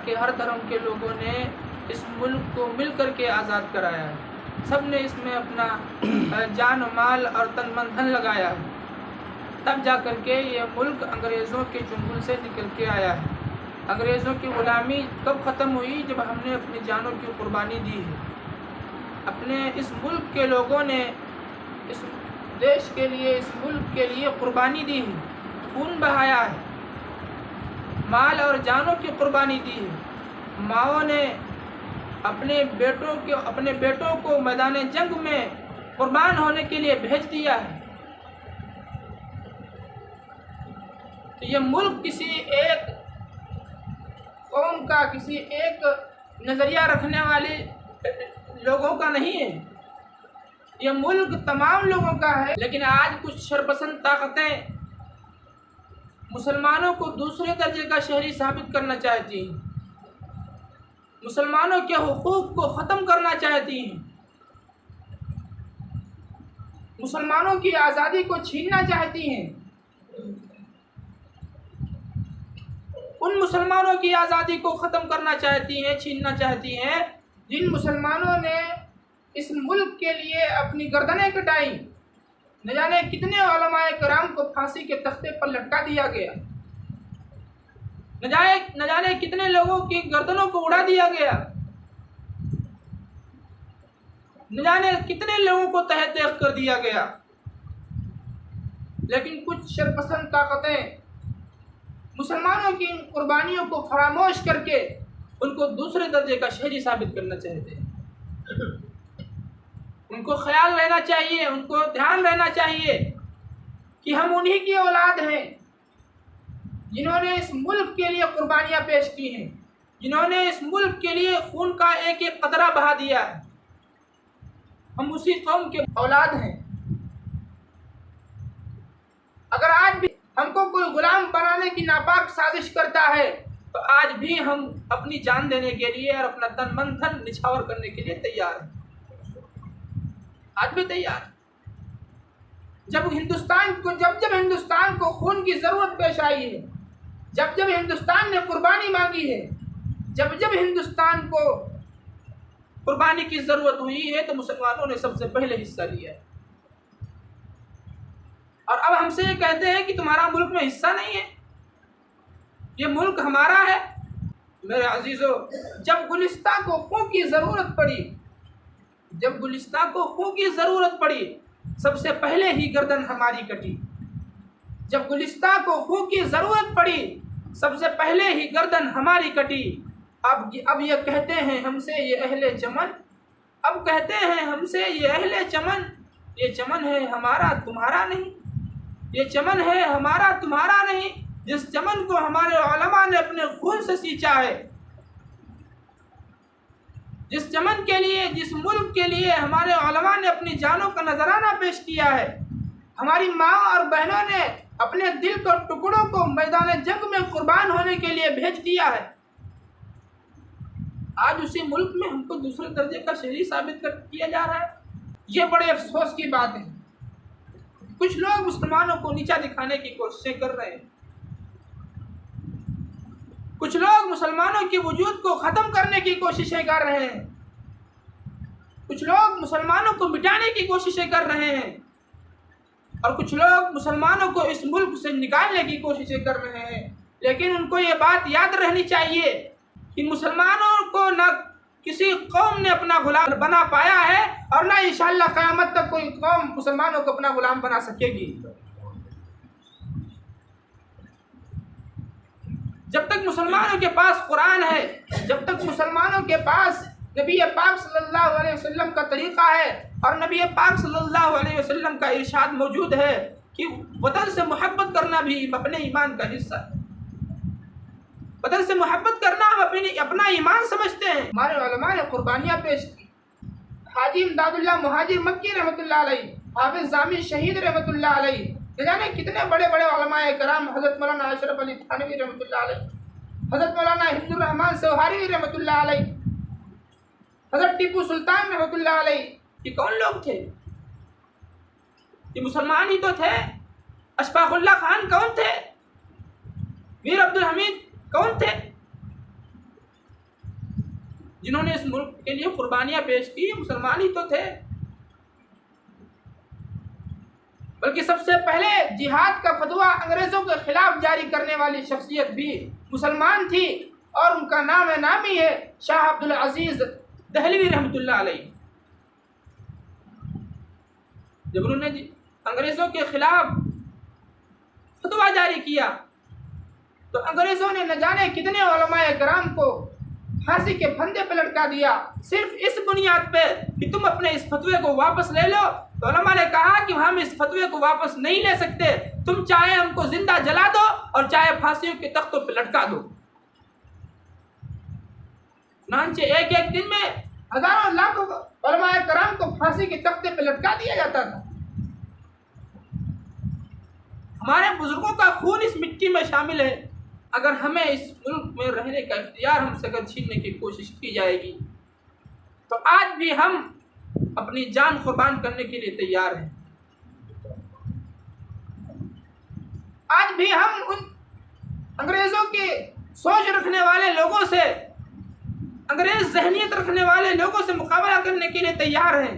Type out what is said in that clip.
کہ ہر دھرم کے لوگوں نے اس ملک کو مل کر کے آزاد کرایا ہے. سب نے اس میں اپنا جان و مال اور تن من دھن لگایا ہے. تب جا کر کے یہ ملک انگریزوں کے چنگل سے نکل کے آیا ہے. انگریزوں کی غلامی کب ختم ہوئی؟ جب ہم نے اپنی جانوں کی قربانی دی ہے. اپنے اس ملک کے لوگوں نے اس دیش کے لیے، اس ملک کے لیے قربانی دی ہے، خون بہایا ہے، مال اور جانوں کی قربانی دی ہے. ماؤں نے اپنے بیٹوں کو میدان جنگ میں قربان ہونے کے لیے بھیج دیا ہے. تو یہ ملک کسی ایک قوم کا، کسی ایک نظریہ رکھنے والے لوگوں کا نہیں ہے. یہ ملک تمام لوگوں کا ہے. لیکن آج کچھ شرپسند طاقتیں مسلمانوں کو دوسرے درجے کا شہری ثابت کرنا چاہتی ہیں، مسلمانوں کے حقوق کو ختم کرنا چاہتی ہیں، مسلمانوں کی آزادی کو چھیننا چاہتی ہیں. ان مسلمانوں کی آزادی کو ختم کرنا چاہتی ہیں، چھیننا چاہتی ہیں جن مسلمانوں نے اس ملک کے لیے اپنی گردنیں کٹائیں. نہ جانے کتنے علماء کرام کو پھانسی کے تختے پر لٹکا دیا گیا، نہ جانے کتنے لوگوں کی گردنوں کو اڑا دیا گیا، نہ جانے کتنے لوگوں کو تہہ تیغ کر دیا گیا. لیکن کچھ شرپسند طاقتیں مسلمانوں کی ان قربانیوں کو فراموش کر کے ان کو دوسرے درجے کا شہری ثابت کرنا چاہتے ہیں. ان کو خیال رہنا چاہیے، ان کو دھیان رہنا چاہیے کہ ہم انہی کی اولاد ہیں جنہوں نے اس ملک کے لیے قربانیاں پیش کی ہیں، جنہوں نے اس ملک کے لیے خون کا ایک ایک قطرہ بہا دیا ہے. ہم اسی قوم کے اولاد ہیں. اگر آج بھی ہم کو کوئی غلام بنانے کی ناپاک سازش کرتا ہے تو آج بھی ہم اپنی جان دینے کے لیے اور اپنا تن من دھن نچھاور کرنے کے لیے تیار ہیں. آج بھی تیار. جب ہندوستان کو خون کی ضرورت پیش آئی ہے، جب ہندوستان نے قربانی مانگی ہے، جب ہندوستان کو قربانی کی ضرورت ہوئی ہے تو مسلمانوں نے سب سے پہلے حصہ لیا ہے. اور اب ہم سے یہ کہتے ہیں کہ تمہارا ملک میں حصہ نہیں ہے، یہ ملک ہمارا ہے. میرے عزیزو، جب گلستان کو خون کی ضرورت پڑی سب سے پہلے ہی گردن ہماری کٹی. جب گلستان کو خون کی ضرورت پڑی سب سے پہلے ہی گردن ہماری کٹی. اب یہ کہتے ہیں ہم سے یہ اہل چمن، یہ چمن ہے ہمارا تمہارا نہیں، یہ چمن ہے ہمارا تمہارا نہیں. جس چمن کو ہمارے علماء نے اپنے خون سے سینچا ہے، جس چمن کے لیے، جس ملک کے لیے ہمارے علماء نے اپنی جانوں کا نذرانہ پیش کیا ہے، ہماری ماں اور بہنوں نے اپنے دل کے ٹکڑوں کو میدان جنگ میں قربان ہونے کے لیے بھیج دیا ہے، آج اسی ملک میں ہم کو دوسرے درجے کا شہری ثابت کیا جا رہا ہے. یہ بڑے افسوس کی بات ہے. کچھ لوگ مسلمانوں کو نیچا دکھانے کی کوششیں کر رہے ہیں، کچھ لوگ مسلمانوں کے وجود کو ختم کرنے کی کوششیں کر رہے ہیں، کچھ لوگ مسلمانوں کو مٹانے کی کوششیں کر رہے ہیں، اور کچھ لوگ مسلمانوں کو اس ملک سے نکالنے کی کوششیں کر رہے ہیں. لیکن ان کو یہ بات یاد رہنی چاہیے کہ مسلمانوں کو نہ کسی قوم نے اپنا غلام بنا پایا ہے اور نہ انشاءاللہ قیامت تک کوئی قوم مسلمانوں کو اپنا غلام بنا سکے گی. جب تک مسلمانوں کے پاس قرآن ہے، جب تک مسلمانوں کے پاس نبی پاک صلی اللہ علیہ وسلم کا طریقہ ہے اور نبی پاک صلی اللہ علیہ وسلم کا ارشاد موجود ہے کہ وطن سے محبت کرنا بھی اپنے ایمان کا حصہ ہے. وطن سے محبت کرنا ہم اپنا ایمان سمجھتے ہیں. ہمارے علماء نے قربانیاں پیش کی. حاجی امداد اللہ مہاجر مکی رحمۃ اللہ علیہ، حافظ ضامی شہید رحمۃ اللہ علیہ، نہ جانے کتنے بڑے بڑے علماء کرام، حضرت مولانا اشرف علی تھانوی رحمۃ اللہ علیہ، حضرت مولانا ہند الرحمان سوہاری رحمۃ اللہ علیہ، حضرت ٹیپو سلطان رحمۃ اللہ علیہ. یہ کون لوگ تھے؟ یہ مسلمان ہی تو تھے. اشفاق اللہ خان کون تھے؟ میر عبدالحمید کون تھے؟ جنہوں نے اس ملک کے لیے قربانیاں پیش کی مسلمان ہی تو تھے، بلکہ سب سے پہلے جہاد کا فتویٰ انگریزوں کے خلاف جاری کرنے والی شخصیت بھی مسلمان تھی، اور ان کا نام ہی ہے شاہ عبد العزیز دہلوی رحمۃ اللہ علیہ۔ جب انہوں نے انگریزوں کے خلاف فتویٰ جاری کیا تو انگریزوں نے نہ جانے کتنے علماء کرام کو پھانسی کے پھندے پہ لٹکا دیا، صرف اس بنیاد پہ کہ تم اپنے اس فتوے کو واپس لے لو۔ تو علماء نے کہا کہ ہم اس فتوے کو واپس نہیں لے سکتے، تم چاہے ہم کو زندہ جلا دو اور چاہے پھانسیوں کے تختوں پہ لٹکا دو۔ چنانچہ ایک ایک دن میں ہزاروں لاکھوں علماء کرام کو پھانسی کے تختے پہ لٹکا دیا جاتا تھا۔ ہمارے بزرگوں کا خون اس مٹی میں شامل ہے، اگر ہمیں اس ملک میں رہنے کا اختیار ہم سے اگر چھیننے کی کوشش کی جائے گی تو آج بھی ہم اپنی جان قربان کرنے کے لیے تیار ہیں۔ آج بھی ہم ان انگریزوں کی سوچ رکھنے والے لوگوں سے، انگریز ذہنیت رکھنے والے لوگوں سے مقابلہ کرنے کے لیے تیار ہیں۔